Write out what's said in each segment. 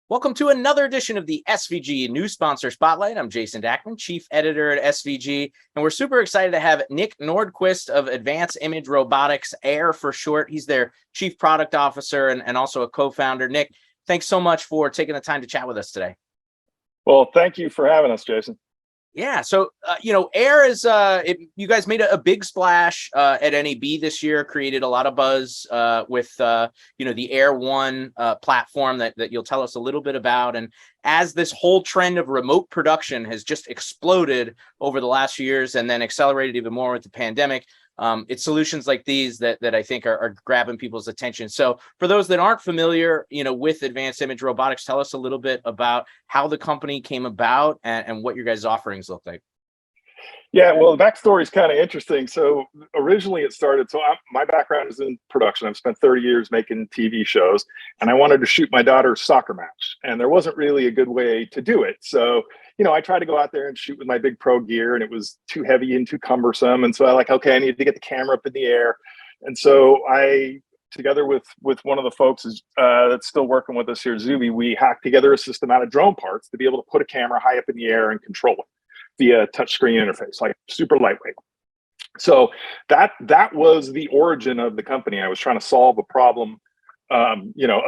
Welcome to another edition of the SVG News Sponsor Spotlight. I'm Jason Dackman, Chief Editor at SVG, and we're super excited to have Nick Nordquist of Advanced Image Robotics, AIR for short. He's their Chief Product Officer and also a co-founder. Nick, thanks so much for taking the time to chat with us today. Well, thank you for having us, Jason. Yeah, so AIR is you guys made a big splash at NAB this year, created a lot of buzz with the AIR One platform that you'll tell us a little bit about. And as this whole trend of remote production has just exploded over the last few years and then accelerated even more with the pandemic, it's solutions like these that I think are grabbing people's attention. So for those that aren't familiar, with Advanced Image Robotics, tell us a little bit about how the company came about and what your guys' offerings look like. Yeah, well, the backstory is kind of interesting. So originally it started, my background is in production. I've spent 30 years making TV shows, and I wanted to shoot my daughter's soccer match. And there wasn't really a good way to do it. So, I tried to go out there and shoot with my big pro gear, and it was too heavy and too cumbersome. And so okay, I needed to get the camera up in the air. And so I, together with one of the folks that's still working with us here, Zuby, we hacked together a system out of drone parts to be able to put a camera high up in the air and control it via touchscreen interface, like super lightweight. So that was the origin of the company. I was trying to solve a problem, a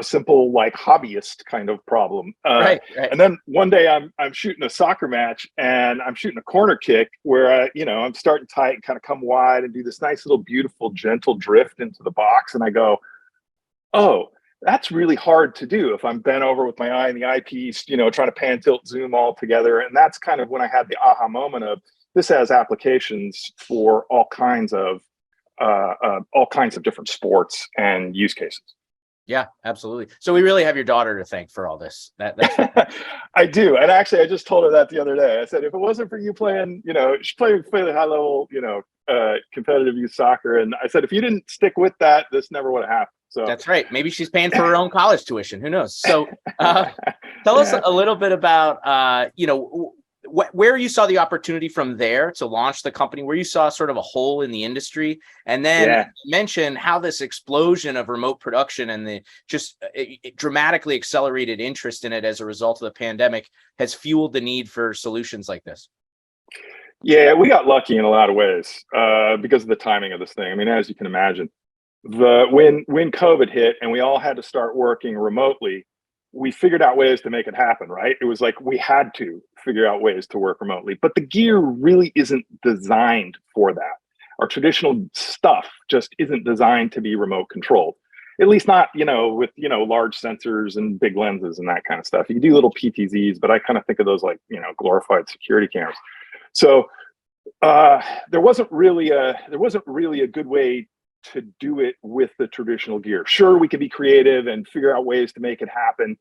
simple like hobbyist kind of problem. Right. And then one day I'm shooting a soccer match and I'm shooting a corner kick where I'm starting tight and kind of come wide and do this nice little beautiful gentle drift into the box, and I go, oh, that's really hard to do if I'm bent over with my eye in the eyepiece, trying to pan, tilt, zoom all together. And that's kind of when I had the aha moment of this has applications for all kinds of different sports and use cases. Yeah, absolutely. So we really have your daughter to thank for all this. That's I do. And actually, I just told her that the other day. I said, if it wasn't for you playing, she played fairly high level, competitive youth soccer. And I said, if you didn't stick with that, this never would have happened. So that's right. Maybe she's paying for her own college tuition. Who knows? So tell us a little bit about, where you saw the opportunity from there to launch the company, where you saw sort of a hole in the industry, and then mention how this explosion of remote production and the it dramatically accelerated interest in it as a result of the pandemic has fueled the need for solutions like this. Yeah, we got lucky in a lot of ways because of the timing of this thing. I mean, as you can imagine, when COVID hit and we all had to start working remotely, we figured out ways to make it happen, right? It was like we had to figure out ways to work remotely, but the gear really isn't designed for that. Our traditional stuff just isn't designed to be remote controlled, at least not, with, large sensors and big lenses and that kind of stuff. You can do little PTZs, but I kind of think of those like, glorified security cameras. So there wasn't really a good way to do it with the traditional gear. Sure, we could be creative and figure out ways to make it happen,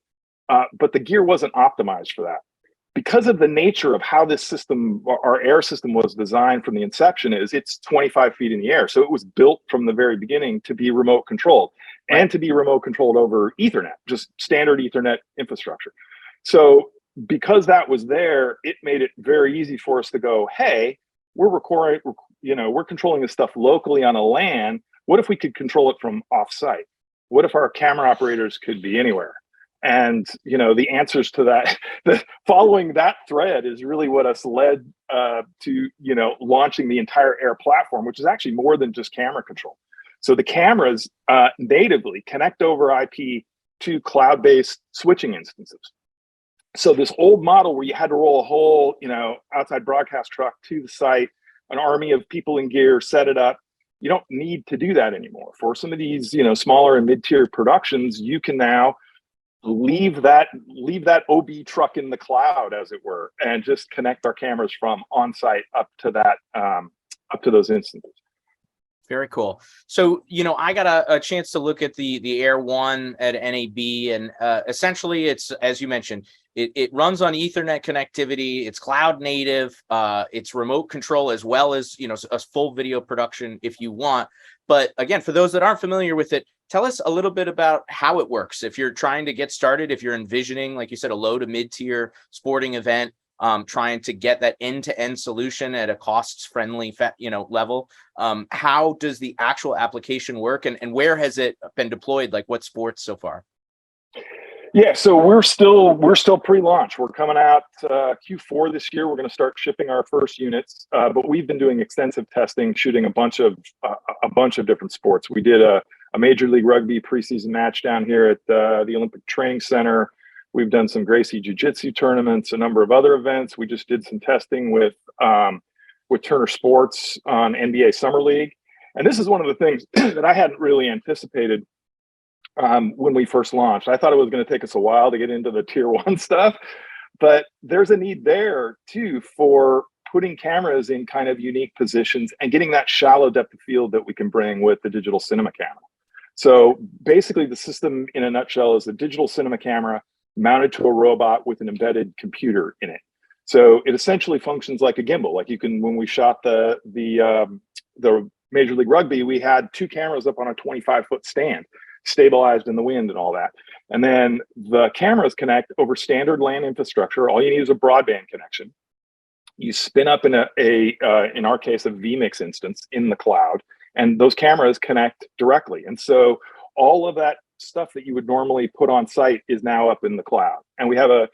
but the gear wasn't optimized for that. Because of the nature of how this system, our AIR system, was designed from the inception, it's 25 feet in the air. So it was built from the very beginning to be remote controlled, and to be remote controlled over Ethernet, just standard Ethernet infrastructure. So because that was there, it made it very easy for us to go, hey, we're controlling this stuff locally on a LAN. What if we could control it from offsite? What if our camera operators could be anywhere? And the answers to that, following that thread is really what us led to launching the entire AIR platform, which is actually more than just camera control. So the cameras natively connect over IP to cloud-based switching instances. So this old model where you had to roll a whole outside broadcast truck to the site, an army of people in gear, set it up. You don't need to do that anymore. For some of these, smaller and mid-tier productions, you can now leave that OB truck in the cloud, as it were, and just connect our cameras from on-site up to those instances. Very cool. So, I got a chance to look at the AIR One at NAB, and essentially it's, as you mentioned, it runs on Ethernet connectivity. It's cloud native. It's remote control as well as, a full video production if you want. But again, for those that aren't familiar with it, tell us a little bit about how it works. If you're trying to get started, if you're envisioning, like you said, a low to mid-tier sporting event, trying to get that end-to-end solution at a costs-friendly, level. How does the actual application work, and where has it been deployed? Like what sports so far? Yeah, so we're still pre-launch. We're coming out Q4 this year. We're going to start shipping our first units, but we've been doing extensive testing, shooting a bunch of different sports. We did a Major League Rugby preseason match down here at the Olympic Training Center. We've done some Gracie jiujitsu tournaments, a number of other events. We just did some testing with Turner Sports on NBA Summer League, and this is one of the things that I hadn't really anticipated. When we first launched, I thought it was going to take us a while to get into the tier 1 stuff, but there's a need there too for putting cameras in kind of unique positions and getting that shallow depth of field that we can bring with the digital cinema camera. So basically the system in a nutshell is a digital cinema camera mounted to a robot with an embedded computer in it. So it essentially functions like a gimbal. Like you can, when we shot the Major League Rugby, we had 2 cameras up on a 25-foot stand, stabilized in the wind and all that. And then the cameras connect over standard LAN infrastructure. All you need is a broadband connection. You spin up in in our case, a vMix instance in the cloud, and those cameras connect directly. And so all of that stuff that you would normally put on site is now up in the cloud. And we have a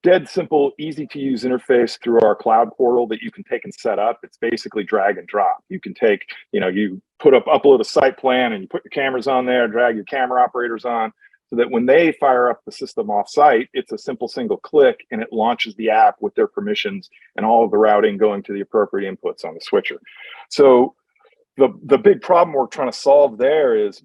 dead simple, easy to use interface through our cloud portal that you can take and set up. It's basically drag and drop. You can take, you upload a site plan and you put your cameras on there, drag your camera operators on, so that when they fire up the system off site, it's a simple single click and it launches the app with their permissions and all of the routing going to the appropriate inputs on the switcher. So the big problem we're trying to solve there is,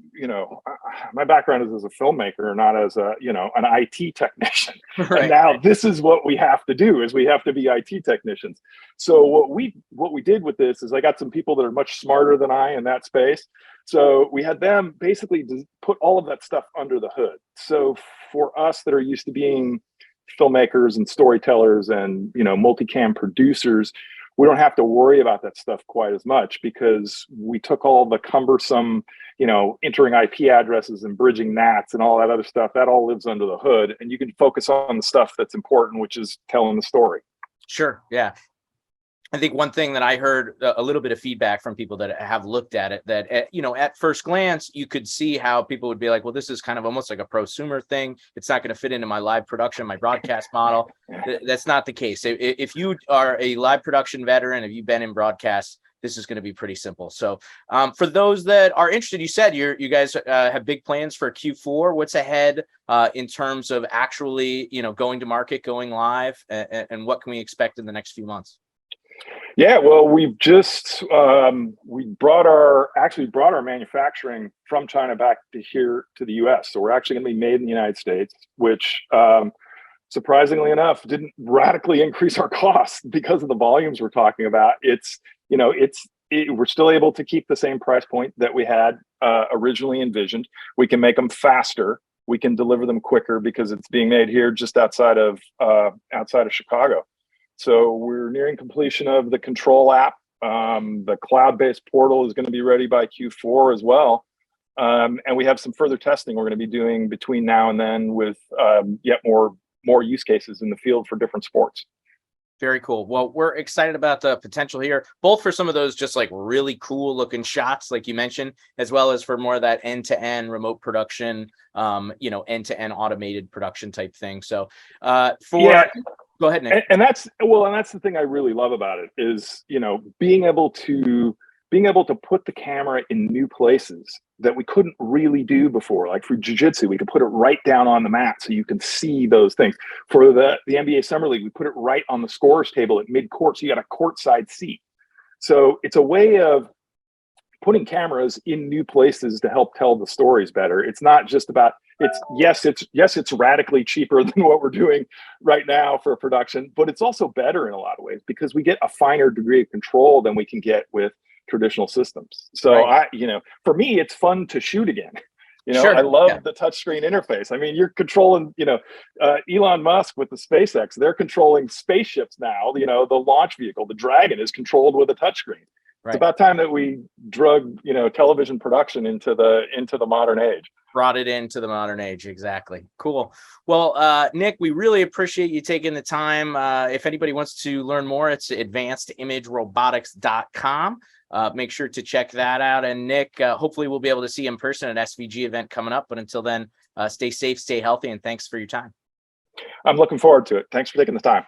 my background is as a filmmaker, not as an IT technician. Right. And now this is what we have to do, is we have to be IT technicians. So what we did with this is I got some people that are much smarter than I in that space. So we had them basically put all of that stuff under the hood. So for us that are used to being filmmakers and storytellers and, multicam producers, we don't have to worry about that stuff quite as much, because we took all the cumbersome, entering IP addresses and bridging NATs and all that other stuff. That all lives under the hood, and you can focus on the stuff that's important, which is telling the story. Sure. Yeah. I think one thing that I heard a little bit of feedback from people that have looked at it, that, at first glance, you could see how people would be like, well, this is kind of almost like a prosumer thing. It's not going to fit into my live production, my broadcast model. That's not the case. If you are a live production veteran, if you've been in broadcast, this is going to be pretty simple. So for those that are interested, you said you guys have big plans for Q4. What's ahead in terms of actually, going to market, going live, and what can we expect in the next few months? Yeah, well, we've just we brought our manufacturing from China back to here to the U.S. So we're actually going to be made in the United States, which surprisingly enough didn't radically increase our costs because of the volumes we're talking about. We're still able to keep the same price point that we had originally envisioned. We can make them faster. We can deliver them quicker because it's being made here just outside of Chicago. So we're nearing completion of the control app. The cloud-based portal is going to be ready by Q4 as well. And we have some further testing we're going to be doing between now and then with yet more use cases in the field for different sports. Very cool. Well, we're excited about the potential here, both for some of those just like really cool looking shots, like you mentioned, as well as for more of that end-to-end remote production, end-to-end automated production type thing. So go ahead, Nick. And that's the thing I really love about it is, being able to put the camera in new places that we couldn't really do before. Like for jiu-jitsu, we could put it right down on the mat so you can see those things. For the NBA Summer League, we put it right on the scorer's table at mid-court, so you got a courtside seat. So it's a way of putting cameras in new places to help tell the stories better. It's not just about it's radically cheaper than what we're doing right now for production, but it's also better in a lot of ways because we get a finer degree of control than we can get with traditional systems. So right. For me, it's fun to shoot again. Sure. I love the touchscreen interface. I mean, you're controlling, Elon Musk with the SpaceX, they're controlling spaceships now. The launch vehicle, the Dragon, is controlled with a touchscreen. Right. It's about time that we drug, television production into the modern age. Brought it into the modern age. Exactly. Cool. Well, Nick, we really appreciate you taking the time. If anybody wants to learn more, it's advancedimagerobotics.com. make sure to check that out. And Nick, hopefully we'll be able to see you in person at SVG event coming up. But until then, stay safe, stay healthy, and thanks for your time. I'm looking forward to it. Thanks for taking the time.